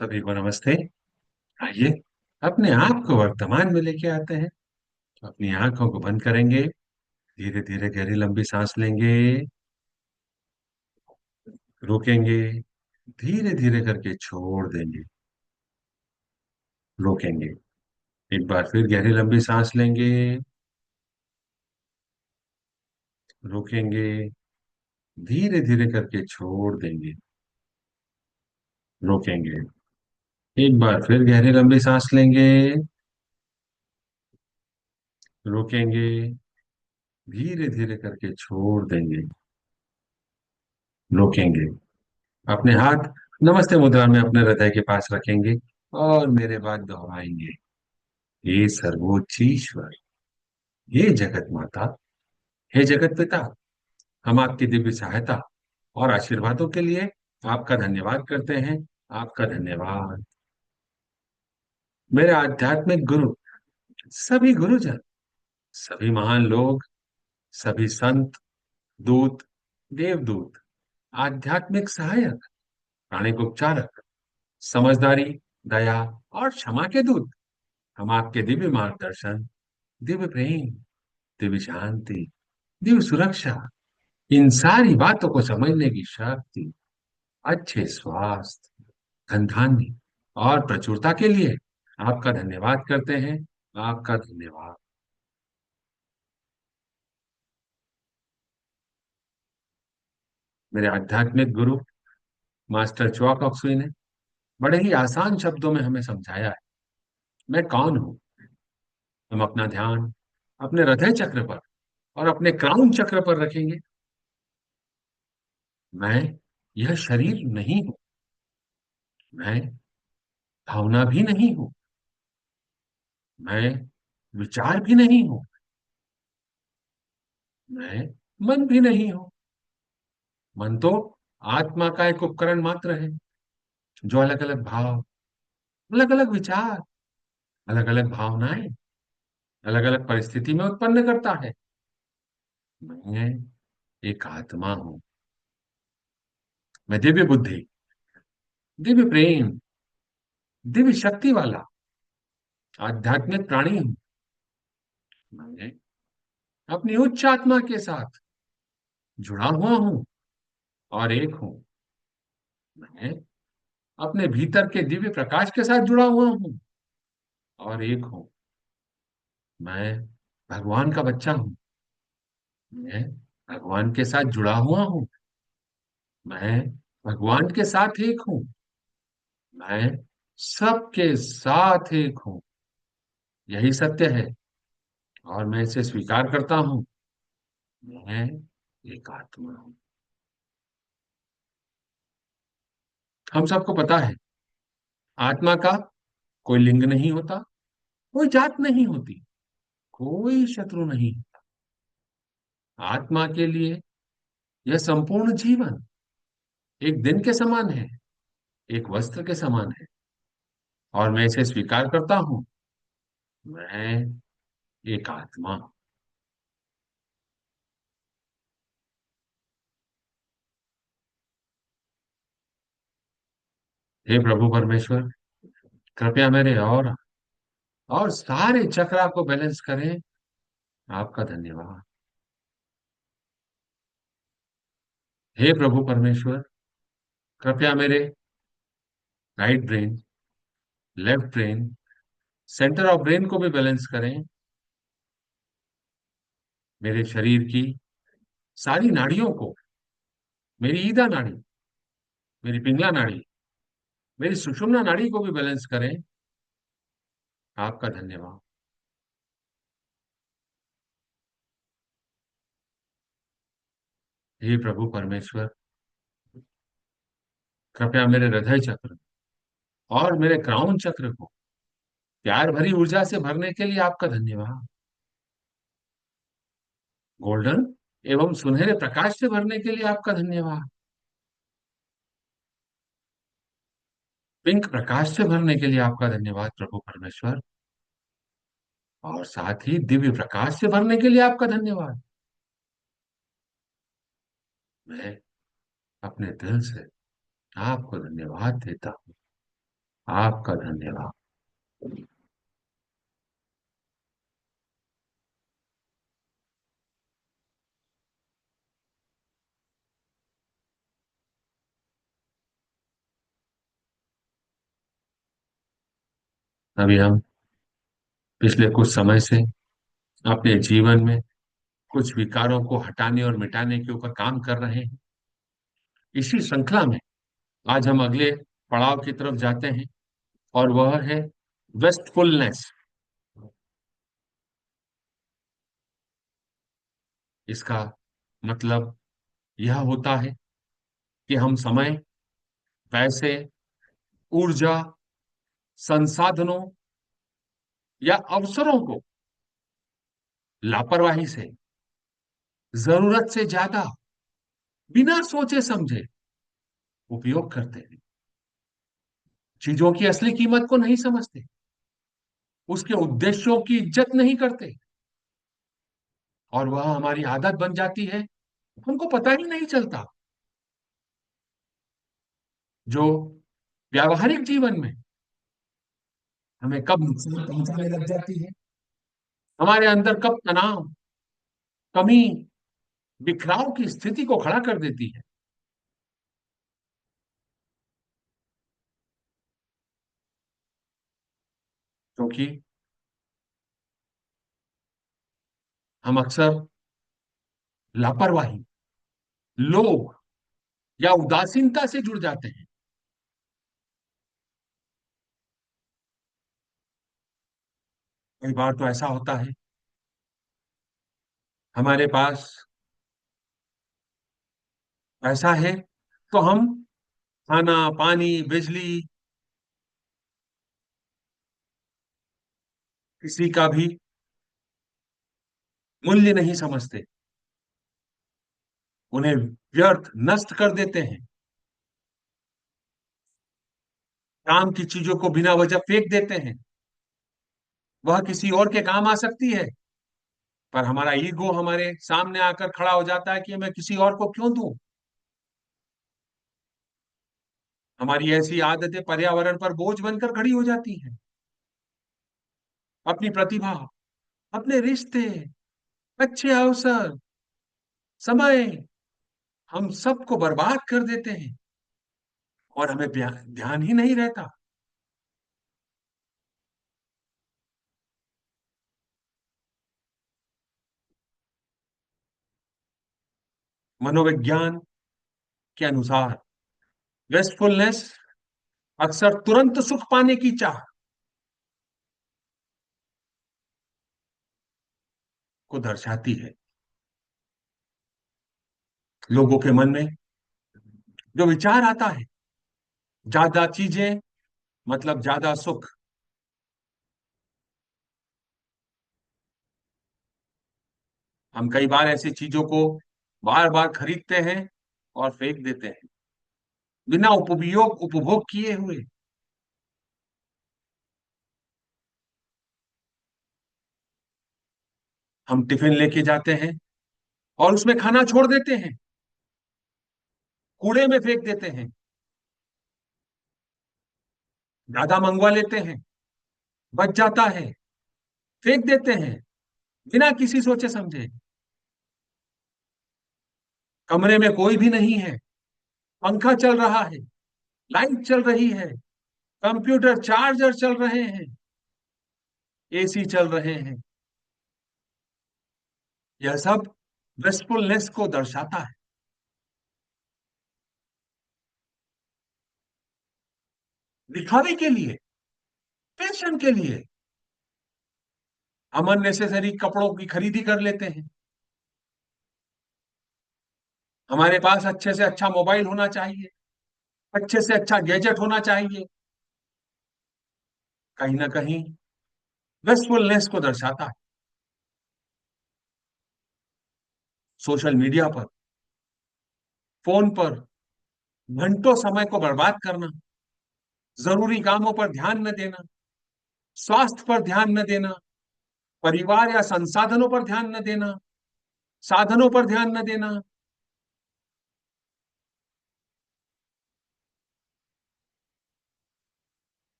सभी को नमस्ते। आइए अपने आप को वर्तमान में लेके आते हैं। अपनी आंखों को बंद करेंगे। धीरे धीरे गहरी लंबी सांस लेंगे। रोकेंगे। धीरे धीरे करके छोड़ देंगे। रोकेंगे। एक बार फिर गहरी लंबी सांस लेंगे। रोकेंगे। धीरे धीरे करके छोड़ देंगे। रोकेंगे। एक बार फिर गहरी लंबी सांस लेंगे। रोकेंगे। धीरे धीरे करके छोड़ देंगे। रोकेंगे। अपने हाथ नमस्ते मुद्रा में अपने हृदय के पास रखेंगे और मेरे बाद दोहराएंगे। हे सर्वोच्च ईश्वर, हे जगत माता, हे जगत पिता, हम आपकी दिव्य सहायता और आशीर्वादों के लिए आपका धन्यवाद करते हैं। आपका धन्यवाद। मेरे आध्यात्मिक गुरु, सभी गुरुजन, सभी महान लोग, सभी संत, दूत, देवदूत, आध्यात्मिक सहायक, प्राणिक उपचारक, समझदारी, दया और क्षमा के दूत, हम आपके दिव्य मार्गदर्शन, दिव्य प्रेम, दिव्य शांति, दिव्य सुरक्षा, इन सारी बातों को समझने की शक्ति, अच्छे स्वास्थ्य, धन धान्य और प्रचुरता के लिए आपका धन्यवाद करते हैं। आपका धन्यवाद। मेरे आध्यात्मिक गुरु मास्टर च्वा कॉक्सुई ने बड़े ही आसान शब्दों में हमें समझाया है, मैं कौन हूं। हम अपना ध्यान अपने हृदय चक्र पर और अपने क्राउन चक्र पर रखेंगे। मैं यह शरीर नहीं हूं। मैं भावना भी नहीं हूं। मैं विचार भी नहीं हूं। मैं मन भी नहीं हूं। मन तो आत्मा का एक उपकरण मात्र है, जो अलग अलग भाव, अलग अलग विचार, अलग अलग भावनाएं अलग अलग परिस्थिति में उत्पन्न करता है। मैं एक आत्मा हूं। मैं दिव्य बुद्धि, दिव्य प्रेम, दिव्य शक्ति वाला आध्यात्मिक प्राणी हूं। मैं अपनी उच्च आत्मा के साथ जुड़ा हुआ हूं और एक हूं। मैं अपने भीतर के दिव्य प्रकाश के साथ जुड़ा हुआ हूं और एक हूं। मैं भगवान का बच्चा हूं। मैं भगवान के साथ जुड़ा हुआ हूं। मैं भगवान के साथ एक हूं। मैं सबके साथ एक हूं। यही सत्य है और मैं इसे स्वीकार करता हूं। मैं एक आत्मा हूं। हम सबको पता है, आत्मा का कोई लिंग नहीं होता, कोई जात नहीं होती, कोई शत्रु नहीं। आत्मा के लिए यह संपूर्ण जीवन एक दिन के समान है, एक वस्त्र के समान है और मैं इसे स्वीकार करता हूं। मैं एक आत्मा हूं। हे प्रभु परमेश्वर, कृपया मेरे और सारे चक्रा को बैलेंस करें। आपका धन्यवाद। हे प्रभु परमेश्वर, कृपया मेरे right brain, left brain, centre of brain को भी बैलेंस करें। मेरे शरीर की सारी नाड़ियों को, मेरी ईदा नाड़ी, मेरी पिंगला नाड़ी, मेरी सुषुम्ना नाड़ी को भी बैलेंस करें। आपका धन्यवाद। हे प्रभु परमेश्वर, कृपया मेरे हृदय चक्र और मेरे क्राउन चक्र को प्यार भरी ऊर्जा से भरने के लिए आपका धन्यवाद। गोल्डन एवं सुनहरे प्रकाश से भरने के लिए आपका धन्यवाद। पिंक प्रकाश से भरने के लिए आपका धन्यवाद प्रभु परमेश्वर। और साथ ही दिव्य प्रकाश से भरने के लिए आपका धन्यवाद। मैं अपने दिल से आपको धन्यवाद देता हूँ। आपका धन्यवाद। अभी हम पिछले कुछ समय से अपने जीवन में कुछ विकारों को हटाने और मिटाने के ऊपर काम कर रहे हैं। इसी श्रृंखला में आज हम अगले पड़ाव की तरफ जाते हैं, और वह है वेस्टफुलनेस। इसका मतलब यह होता है कि हम समय, पैसे, ऊर्जा, संसाधनों या अवसरों को लापरवाही से, जरूरत से ज्यादा, बिना सोचे समझे उपयोग करते हैं। चीजों की असली कीमत को नहीं समझते, उसके उद्देश्यों की इज्जत नहीं करते, और वह हमारी आदत बन जाती है, हमको पता ही नहीं चलता। जो व्यावहारिक जीवन में हमें कब नुकसान पहुंचाने लग जाती है, हमारे अंदर कब तनाव, कमी, बिखराव की स्थिति को खड़ा कर देती है। क्योंकि हम अक्सर लापरवाही, लोभ या उदासीनता से जुड़ जाते हैं। कई बार तो ऐसा होता है, हमारे पास पैसा है तो हम खाना, पानी, बिजली, किसी का भी मूल्य नहीं समझते, उन्हें व्यर्थ नष्ट कर देते हैं, काम की चीजों को बिना वजह फेंक देते हैं। वह किसी और के काम आ सकती है, पर हमारा ईगो हमारे सामने आकर खड़ा हो जाता है कि मैं किसी और को क्यों दूं। हमारी ऐसी आदतें पर्यावरण पर बोझ बनकर खड़ी हो जाती हैं। अपनी प्रतिभा, अपने रिश्ते, अच्छे अवसर, समय, हम सबको बर्बाद कर देते हैं, और हमें ध्यान ही नहीं रहता। मनोविज्ञान के अनुसार वेस्टफुलनेस अक्सर तुरंत सुख पाने की चाह को दर्शाती है। लोगों के मन में जो विचार आता है, ज्यादा चीजें मतलब ज्यादा सुख, हम कई बार ऐसी चीजों को बार बार खरीदते हैं और फेंक देते हैं, बिना उपयोग उपभोग किए हुए। हम टिफिन लेके जाते हैं और उसमें खाना छोड़ देते हैं, कूड़े में फेंक देते हैं, ज्यादा मंगवा लेते हैं, बच जाता है, फेंक देते हैं, बिना किसी सोचे समझे। कमरे में कोई भी नहीं है, पंखा चल रहा है, लाइट चल रही है, कंप्यूटर चार्जर चल रहे हैं, एसी चल रहे हैं। यह सब वेस्टफुलनेस को दर्शाता है। दिखावे के लिए, फैशन के लिए हम अननेसेसरी कपड़ों की खरीदी कर लेते हैं। हमारे पास अच्छे से अच्छा मोबाइल होना चाहिए, अच्छे से अच्छा गैजेट होना चाहिए, कहीं ना कहीं वेस्टफुलनेस को दर्शाता है। सोशल मीडिया पर, फोन पर घंटों समय को बर्बाद करना, जरूरी कामों पर ध्यान न देना, स्वास्थ्य पर ध्यान न देना, परिवार या संसाधनों पर ध्यान न देना, साधनों पर ध्यान न देना,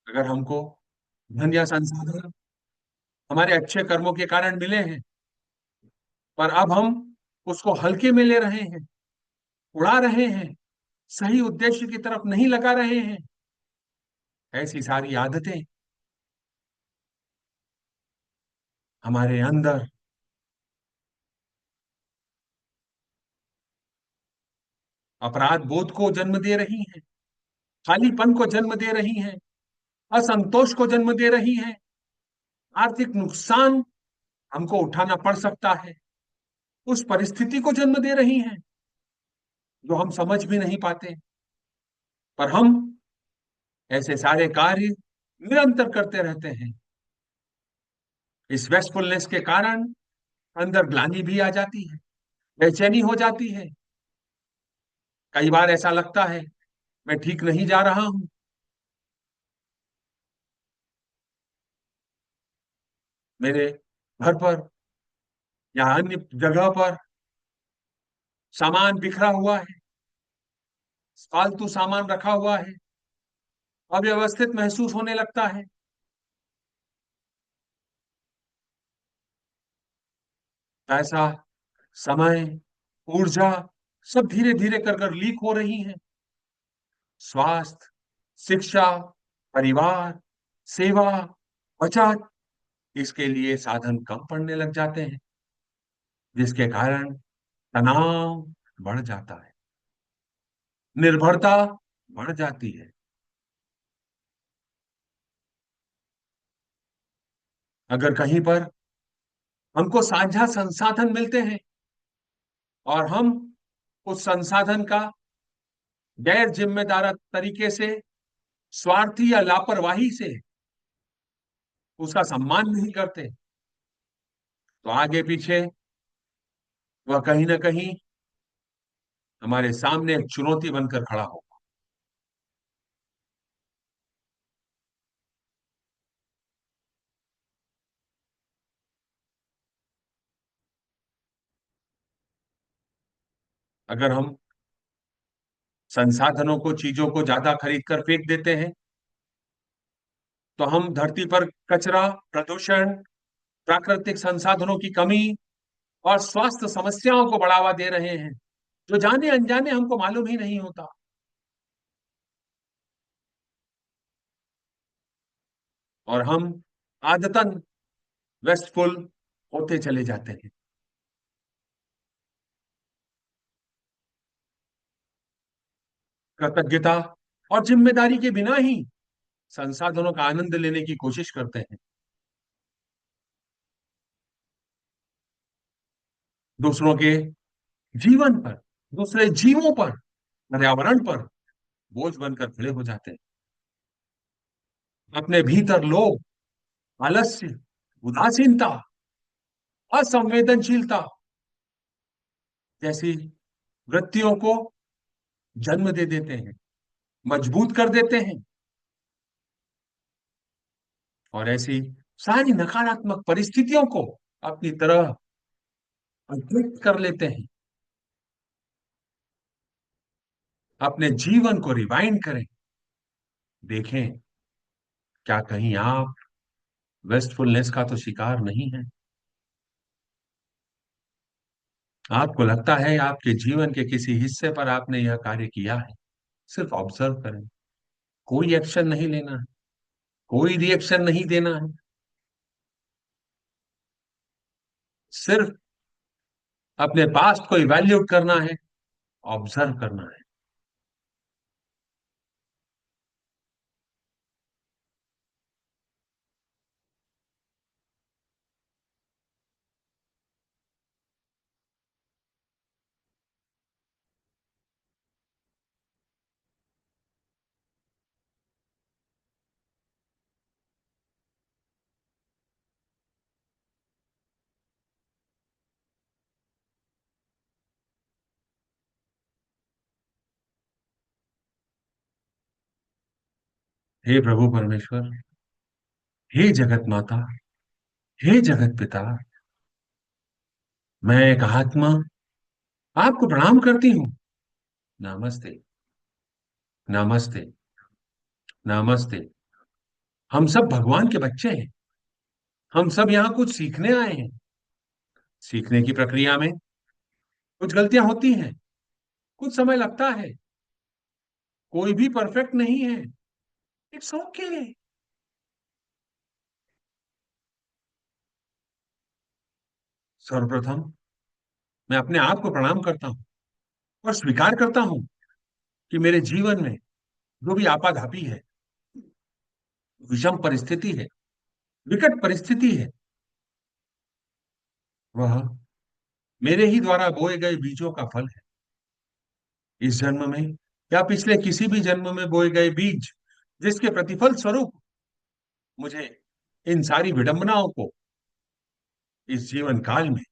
अगर हमको धन या संसाधन हमारे अच्छे कर्मों के कारण मिले हैं, पर अब हम उसको हल्के में ले रहे हैं, उड़ा रहे हैं, सही उद्देश्य की तरफ नहीं लगा रहे हैं, ऐसी सारी आदतें हमारे अंदर अपराध बोध को जन्म दे रही हैं, खालीपन को जन्म दे रही हैं, असंतोष को जन्म दे रही हैं, आर्थिक नुकसान हमको उठाना पड़ सकता है, उस परिस्थिति को जन्म दे रही हैं जो हम समझ भी नहीं पाते। पर हम ऐसे सारे कार्य निरंतर करते रहते हैं। इस वेस्टफुलनेस के कारण अंदर ग्लानि भी आ जाती है, बेचैनी हो जाती है। कई बार ऐसा लगता है मैं ठीक नहीं जा रहा हूं। मेरे घर पर या अन्य जगह पर सामान बिखरा हुआ है, फालतू सामान रखा हुआ है, अव्यवस्थित महसूस होने लगता है। पैसा, समय, ऊर्जा सब धीरे धीरे कर कर लीक हो रही है। स्वास्थ्य, शिक्षा, परिवार, सेवा, बचत, इसके लिए साधन कम पड़ने लग जाते हैं, जिसके कारण तनाव बढ़ जाता है, निर्भरता बढ़ जाती है। अगर कहीं पर हमको साझा संसाधन मिलते हैं और हम उस संसाधन का गैर जिम्मेदार तरीके से, स्वार्थी या लापरवाही से उसका सम्मान नहीं करते, तो आगे पीछे वह कहीं ना कहीं हमारे सामने एक चुनौती बनकर खड़ा हो। अगर हम संसाधनों को, चीजों को ज्यादा खरीद कर फेंक देते हैं, तो हम धरती पर कचरा, प्रदूषण, प्राकृतिक संसाधनों की कमी और स्वास्थ्य समस्याओं को बढ़ावा दे रहे हैं, जो जाने अनजाने हमको मालूम ही नहीं होता। और हम आदतन वेस्टफुल होते चले जाते हैं। कृतज्ञता और जिम्मेदारी के बिना ही संसाधनों का आनंद लेने की कोशिश करते हैं। दूसरों के जीवन पर, दूसरे जीवों पर, पर्यावरण पर बोझ बनकर खड़े हो जाते हैं। अपने भीतर लोग आलस्य, उदासीनता, असंवेदनशीलता जैसी वृत्तियों को जन्म दे देते हैं, मजबूत कर देते हैं, और ऐसी सारी नकारात्मक परिस्थितियों को अपनी तरह अट्रैक्ट कर लेते हैं। अपने जीवन को रिवाइंड करें, देखें क्या कहीं आप वेस्टफुलनेस का तो शिकार नहीं है। आपको लगता है आपके जीवन के किसी हिस्से पर आपने यह कार्य किया है, सिर्फ ऑब्जर्व करें। कोई एक्शन नहीं लेना है, कोई रिएक्शन नहीं देना है, सिर्फ अपने पास्ट को इवैल्यूएट करना है, ऑब्जर्व करना है। हे प्रभु परमेश्वर, हे जगत माता, हे जगत पिता, मैं एक आत्मा आपको प्रणाम करती हूँ। नमस्ते, नमस्ते, नमस्ते। हम सब भगवान के बच्चे हैं। हम सब यहाँ कुछ सीखने आए हैं। सीखने की प्रक्रिया में कुछ गलतियां होती हैं, कुछ समय लगता है। कोई भी परफेक्ट नहीं है। It's okay. सर्वप्रथम मैं अपने आप को प्रणाम करता हूँ और स्वीकार करता हूँ कि मेरे जीवन में जो भी आपाधापी है, विषम परिस्थिति है, विकट परिस्थिति है, वह मेरे ही द्वारा बोए गए बीजों का फल है। इस जन्म में या पिछले किसी भी जन्म में बोए गए बीज, जिसके प्रतिफल स्वरूप मुझे इन सारी विडंबनाओं को इस जीवन काल में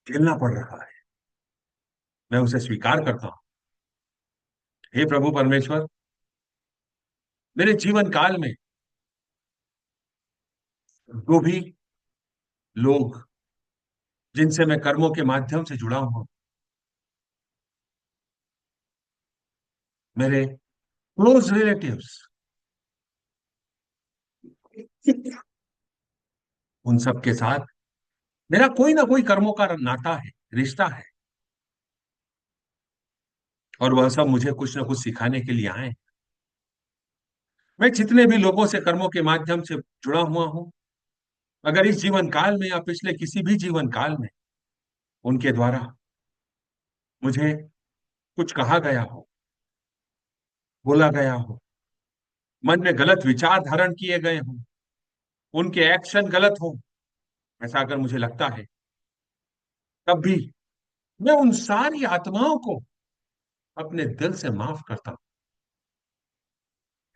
झेलना पड़ रहा है, मैं उसे स्वीकार करता हूँ। हे प्रभु परमेश्वर, मेरे जीवन काल में जो भी लोग, जिनसे मैं कर्मों के माध्यम से जुड़ा हूं, मेरे क्लोज रिलेटिव्स, उन सब के साथ मेरा कोई ना कोई कर्मों का नाता है, रिश्ता है। और वह सब मुझे कुछ ना कुछ सिखाने के लिए आए। मैं जितने भी लोगों से कर्मों के माध्यम से जुड़ा हुआ हूं, अगर इस जीवन काल में या पिछले किसी भी जीवन काल में उनके द्वारा मुझे कुछ कहा गया हो, बोला गया हो, मन में गलत विचार धारण किए गए हों, उनके एक्शन गलत हो, ऐसा अगर मुझे लगता है, तब भी मैं उन सारी आत्माओं को अपने दिल से माफ करता हूं।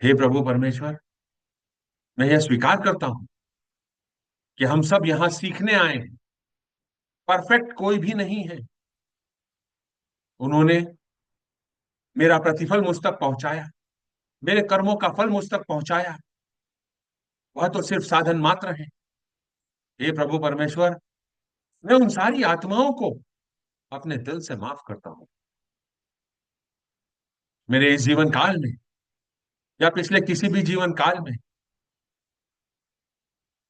हे प्रभु परमेश्वर, मैं यह स्वीकार करता हूं कि हम सब यहां सीखने आए हैं। परफेक्ट कोई भी नहीं है। उन्होंने मेरा प्रतिफल मुझ तक पहुंचाया, मेरे कर्मों का फल मुझ तक पहुंचाया, वह तो सिर्फ साधन मात्र है। हे प्रभु परमेश्वर, मैं उन सारी आत्माओं को अपने दिल से माफ करता हूं। मेरे इस जीवन काल में या पिछले किसी भी जीवन काल में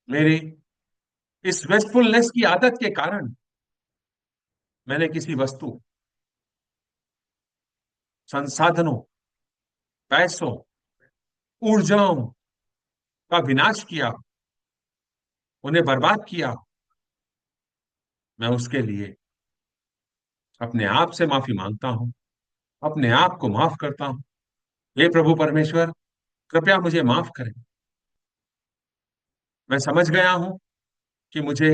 मेरी इस वेस्टफुलनेस की आदत के कारण मैंने किसी वस्तु, संसाधनों, पैसों, ऊर्जाओं का विनाश किया, उन्हें बर्बाद किया। मैं उसके लिए अपने आप से माफी मांगता हूं, अपने आप को माफ करता हूं। हे प्रभु परमेश्वर, कृपया मुझे माफ करें। मैं समझ गया हूं कि मुझे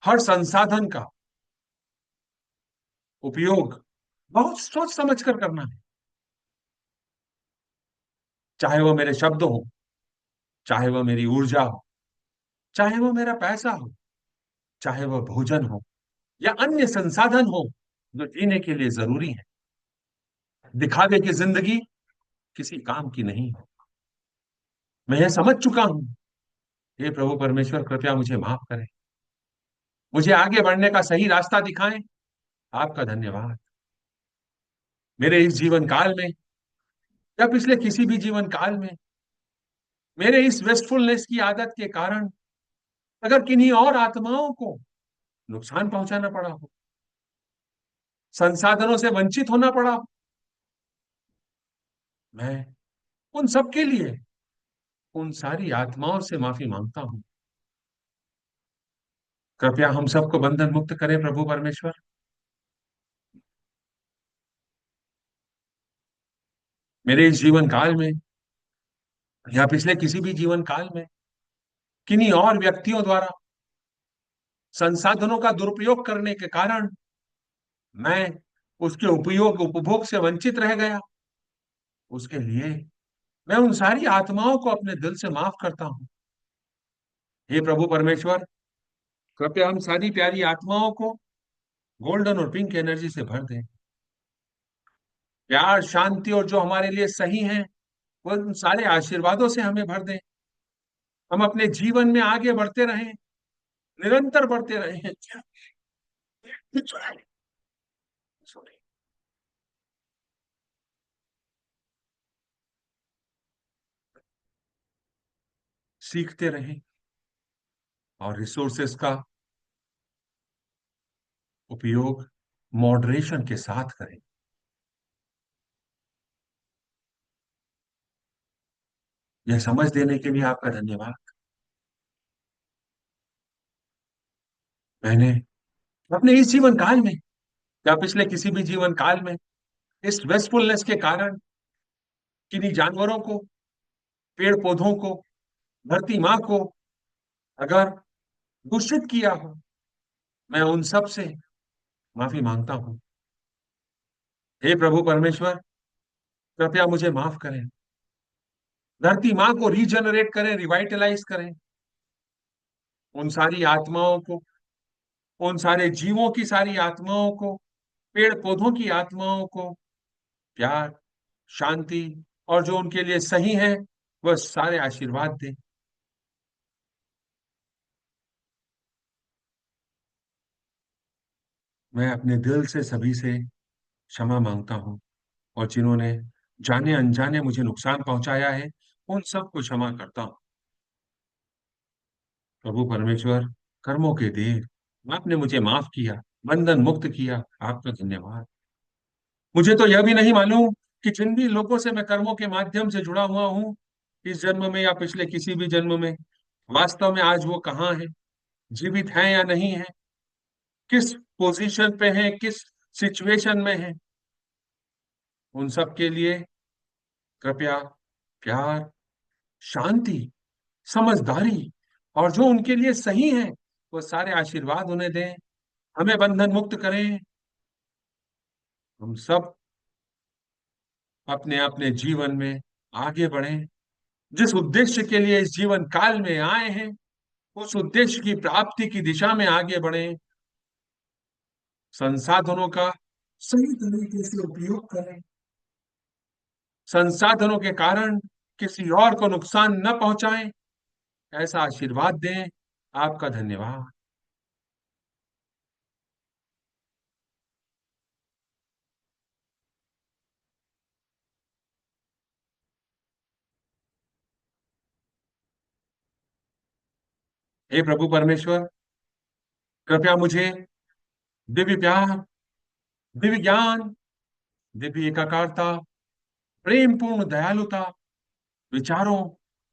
हर संसाधन का उपयोग बहुत सोच समझ कर करना है। चाहे वो मेरे शब्द हो, चाहे वो मेरी ऊर्जा हो, चाहे वो मेरा पैसा हो, चाहे वो भोजन हो या अन्य संसाधन हो जो जीने के लिए जरूरी है। दिखावे की जिंदगी किसी काम की नहीं है। मैं यह समझ चुका हूं। हे प्रभु परमेश्वर, कृपया मुझे माफ करें, मुझे आगे बढ़ने का सही रास्ता दिखाएं। आपका धन्यवाद। मेरे इस जीवन काल में या पिछले किसी भी जीवन काल में मेरे इस वेस्टफुलनेस की आदत के कारण अगर किन्हीं और आत्माओं को नुकसान पहुंचाना पड़ा हो, संसाधनों से वंचित होना पड़ा हो, मैं उन सब के लिए उन सारी आत्माओं से माफी मांगता हूं। कृपया हम सबको बंधन मुक्त करें प्रभु परमेश्वर। मेरे इस जीवन काल में या पिछले किसी भी जीवन काल में किन्हीं और व्यक्तियों द्वारा संसाधनों का दुरुपयोग करने के कारण मैं उसके उपयोग उपभोग से वंचित रह गया, उसके लिए मैं उन सारी आत्माओं को अपने दिल से माफ करता हूं। हे प्रभु परमेश्वर, कृपया हम सारी प्यारी आत्माओं को गोल्डन और पिंक एनर्जी से भर दें। प्यार, शांति और जो हमारे लिए सही है वो उन सारे आशीर्वादों से हमें भर दें। हम अपने जीवन में आगे बढ़ते रहें, निरंतर बढ़ते रहें। सीखते रहें और रिसोर्सेस का उपयोग मॉडरेशन के साथ करें। यह समझ देने के लिए आपका धन्यवाद। मैंने अपने इस जीवन काल में या पिछले किसी भी जीवन काल में इस वेस्टफुलनेस के कारण किन्हीं जानवरों को, पेड़ पौधों को, धरती माँ को अगर दूषित किया हो, मैं उन सब से माफी मांगता हूँ। हे प्रभु परमेश्वर, कृपया मुझे माफ करें। धरती माँ को रीजनरेट करें, रिवाइटलाइज करें। उन सारी आत्माओं को, उन सारे जीवों की सारी आत्माओं को, पेड़ पौधों की आत्माओं को प्यार, शांति और जो उनके लिए सही है वह सारे आशीर्वाद दें। मैं अपने दिल से सभी से क्षमा मांगता हूँ और जिन्होंने जाने अनजाने मुझे नुकसान पहुंचाया है उन सबको क्षमा करता हूँ। प्रभु परमेश्वर, कर्मों के देव, आपने मुझे माफ किया, बंधन मुक्त किया, आपका धन्यवाद। मुझे तो यह भी नहीं मालूम कि जिन भी लोगों से मैं कर्मों के माध्यम से जुड़ा हुआ हूँ, इस जन्म में या पिछले किसी भी जन्म में, वास्तव में आज वो कहाँ है, जीवित हैं या नहीं है, किस पोजीशन पे हैं, किस सिचुएशन में हैं। उन सब के लिए कृपया प्यार, शांति, समझदारी और जो उनके लिए सही है वो सारे आशीर्वाद उन्हें दें। हमें बंधन मुक्त करें। हम सब अपने अपने जीवन में आगे बढ़ें। जिस उद्देश्य के लिए इस जीवन काल में आए हैं उस उद्देश्य की प्राप्ति की दिशा में आगे बढ़ें। संसाधनों का सही तरीके से उपयोग करें। संसाधनों के कारण किसी और को नुकसान न पहुंचाएं, ऐसा आशीर्वाद दें। आपका धन्यवाद। हे प्रभु परमेश्वर, कृपया मुझे दिव्य प्यार, दिव्य ज्ञान, दिव्य एकाकारता, प्रेम पूर्ण दयालुता, विचारों,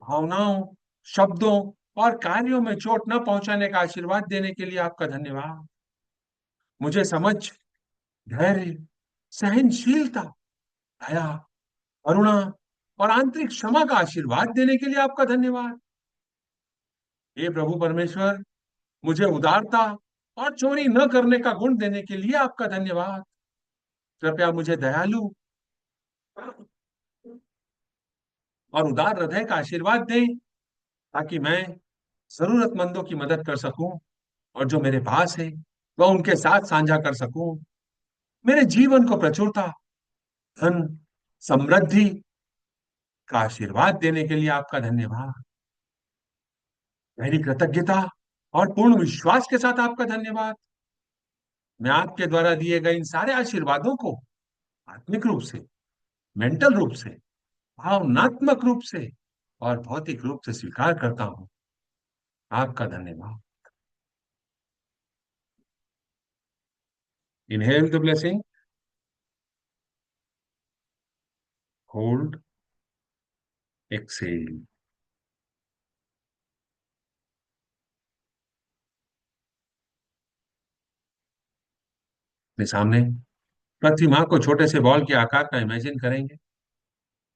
भावनाओं, शब्दों और कार्यों में चोट न पहुंचाने का आशीर्वाद देने के लिए आपका धन्यवाद। मुझे समझ, धैर्य, सहनशीलता, दया, करुणा और आंतरिक क्षमा का आशीर्वाद देने के लिए आपका धन्यवाद। हे प्रभु परमेश्वर, मुझे उदारता और चोरी न करने का गुण देने के लिए आपका धन्यवाद। कृपया मुझे दयालु और उदार हृदय का आशीर्वाद दें ताकि मैं जरूरतमंदों की मदद कर सकूं और जो मेरे पास है वह उनके साथ साझा कर सकूं। मेरे जीवन को प्रचुरता, धन, समृद्धि का आशीर्वाद देने के लिए आपका धन्यवाद। मेरी कृतज्ञता और पूर्ण विश्वास के साथ आपका धन्यवाद। मैं आपके द्वारा दिए गए इन सारे आशीर्वादों को आत्मिक रूप से, मेंटल रूप से, भावनात्मक रूप से और भौतिक रूप से स्वीकार करता हूं। आपका धन्यवाद। Inhale the blessing, hold, exhale. अपने सामने पृथ्वी माँ को छोटे से बॉल के आकार का इमेजिन करेंगे।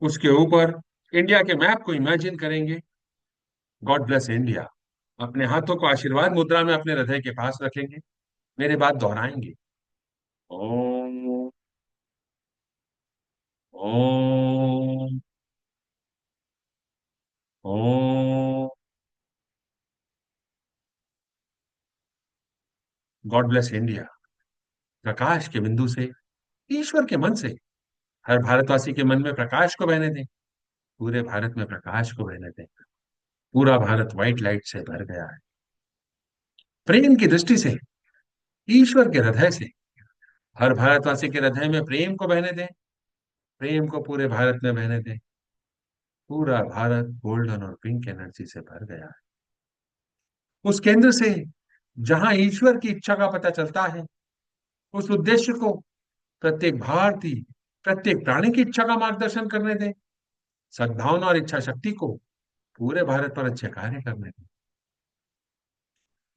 उसके ऊपर इंडिया के मैप को इमेजिन करेंगे। God bless India. अपने हाथों को आशीर्वाद मुद्रा में अपने हृदय के पास रखेंगे। मेरे बात दोहराएंगे। Om, Om, Om. God bless India. प्रकाश के बिंदु से, ईश्वर के मन से हर भारतवासी के मन में प्रकाश को बहने दें। पूरे भारत में प्रकाश को बहने दें। पूरा भारत व्हाइट लाइट से भर गया है। प्रेम की दृष्टि से, ईश्वर के हृदय से हर भारतवासी के हृदय में प्रेम को बहने दें। प्रेम को पूरे भारत में बहने दें। पूरा भारत गोल्डन और पिंक एनर्जी से भर गया है। उस केंद्र से जहां ईश्वर की इच्छा का पता चलता है, उस उद्देश्य को प्रत्येक भारतीय, प्रत्येक प्राणी की इच्छा का मार्गदर्शन करने दें, सद्भावना और इच्छा शक्ति को पूरे भारत पर अच्छे कार्य करने दें,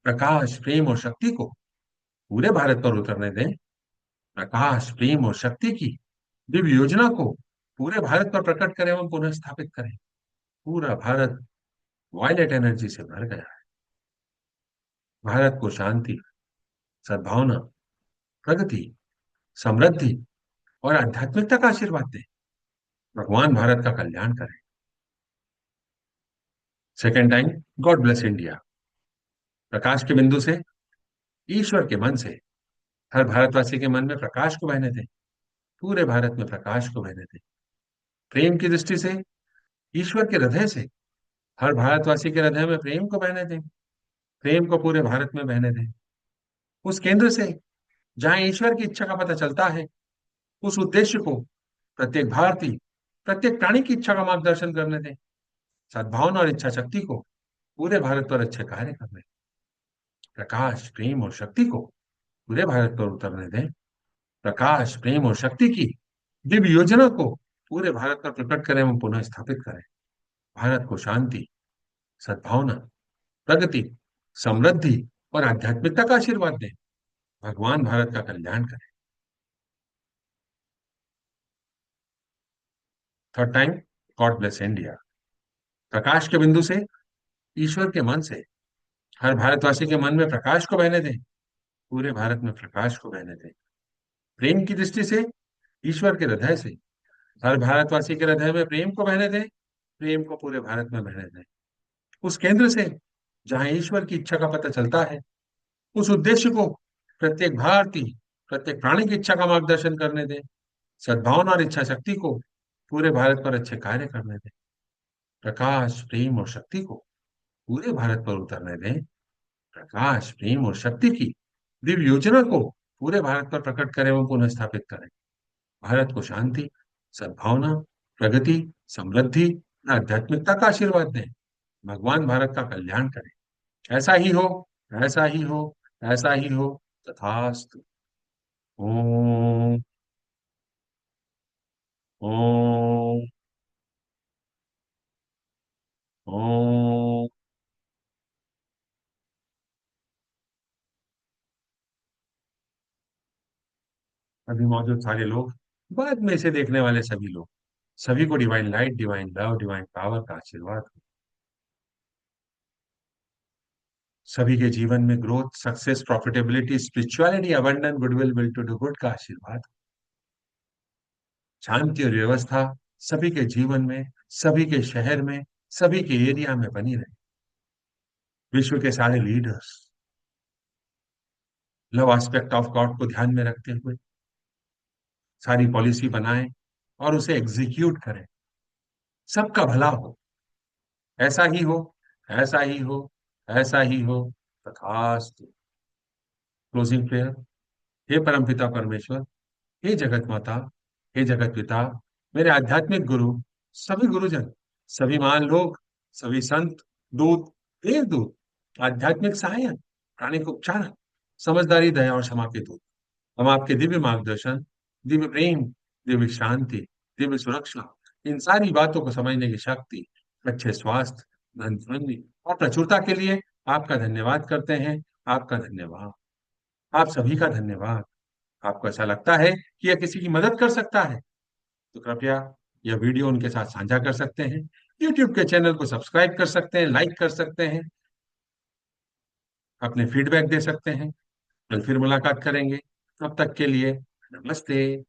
प्रकाश, प्रेम और शक्ति को पूरे भारत पर उतरने दें, प्रकाश, प्रेम और शक्ति की दिव्य योजना को पूरे भारत पर प्रकट करें एवं पुनः स्थापित करें। पूरा भारत वायलेट एनर्जी से भर गया है। भारत को शांति, सद्भावना, प्रगति, समृद्धि और आध्यात्मिकता का आशीर्वाद दें। भगवान भारत का कल्याण करें। Second time, God bless India. प्रकाश के बिंदु से, ईश्वर के मन से हर भारतवासी के मन में प्रकाश को बहने दें। पूरे भारत में प्रकाश को बहने दें। प्रेम की दृष्टि से, ईश्वर के हृदय से हर भारतवासी के हृदय में प्रेम को बहने दें। प्रेम को पूरे भारत में बहने दें। उस केंद्र से जहां ईश्वर की इच्छा का पता चलता है, उस उद्देश्य को प्रत्येक भारतीय, प्रत्येक प्राणी की इच्छा का मार्गदर्शन करने दें, सद्भावना और इच्छा शक्ति को पूरे भारत पर अच्छे कार्य करने दें, प्रकाश, प्रेम और शक्ति को पूरे भारत पर उतरने दें, प्रकाश, प्रेम और शक्ति की दिव्य योजना को पूरे भारत पर प्रकट करें एवं पुनः स्थापित करें। भारत को शांति, सद्भावना, प्रगति, समृद्धि और आध्यात्मिकता का आशीर्वाद दें। भगवान भारत का कल्याण करें। Third time, God bless India. प्रकाश के बिंदु से, ईश्वर के मन से हर भारतवासी के मन में प्रकाश को बहने दें। पूरे भारत में प्रकाश को बहने दें। प्रेम की दृष्टि से, ईश्वर के हृदय से हर भारतवासी के हृदय में प्रेम को बहने दें। प्रेम को पूरे भारत में बहने दें। उस केंद्र से जहां ईश्वर की इच्छा का पता चलता है, उस उद्देश्य को प्रत्येक भारतीय, प्रत्येक प्राणी की इच्छा का मार्गदर्शन करने दें, सद्भावना और इच्छा शक्ति को पूरे भारत पर अच्छे कार्य करने दें, प्रकाश, प्रेम और शक्ति को पूरे भारत पर उतरने दें, प्रकाश, प्रेम और शक्ति की दिव्य योजना को पूरे भारत पर प्रकट करें एवं पुनः स्थापित करें। भारत को शांति, सद्भावना, प्रगति, समृद्धि, आध्यात्मिकता का आशीर्वाद दें। भगवान भारत का कल्याण करें। ऐसा ही हो, ऐसा ही हो, ऐसा ही हो। तथास्तु। ओम। ओम। ओम। अभी मौजूद सारे लोग, बाद में इसे देखने वाले सभी लोग, सभी को divine light, divine love, divine power का आशीर्वाद हो। सभी के जीवन में growth, success, profitability, spirituality, abundant, goodwill, will to do good का आशीर्वाद हो। शांति और व्यवस्था सभी के जीवन में, सभी के शहर में, सभी के एरिया में बनी रहे। विश्व के सारे leaders love aspect of God को ध्यान में रखते हुए सारी पॉलिसी बनाएं और उसे एग्जीक्यूट करें। सबका भला हो। ऐसा ही हो, ऐसा ही हो, ऐसा ही हो। तथास्तु। Closing prayer. हे परमपिता परमेश्वर, हे जगत माता, हे जगत पिता, मेरे आध्यात्मिक गुरु, सभी गुरुजन, सभी महान लोग, सभी संत, दूत, देवदूत, आध्यात्मिक सहायक, प्राणिक उपचारक, समझदारी, दया और क्षमा के दूत, हम आपके दिव्य मार्गदर्शन, दिव्य प्रेम, दिव्य शांति, दिव्य सुरक्षा, इन सारी बातों को समझने की शक्ति, अच्छे स्वास्थ्य, धन समृद्धि और प्रचुरता के लिए आपका धन्यवाद करते हैं। आपका धन्यवाद। आप सभी का धन्यवाद। आपको ऐसा लगता है कि यह किसी की मदद कर सकता है, तो कृपया यह वीडियो उनके साथ साझा कर सकते हैं। YouTube के चैनल को सब्सक्राइब कर सकते हैं, लाइक कर सकते हैं, अपने फीडबैक दे सकते हैं। कल फिर मुलाकात करेंगे। तब तक के लिए नमस्ते।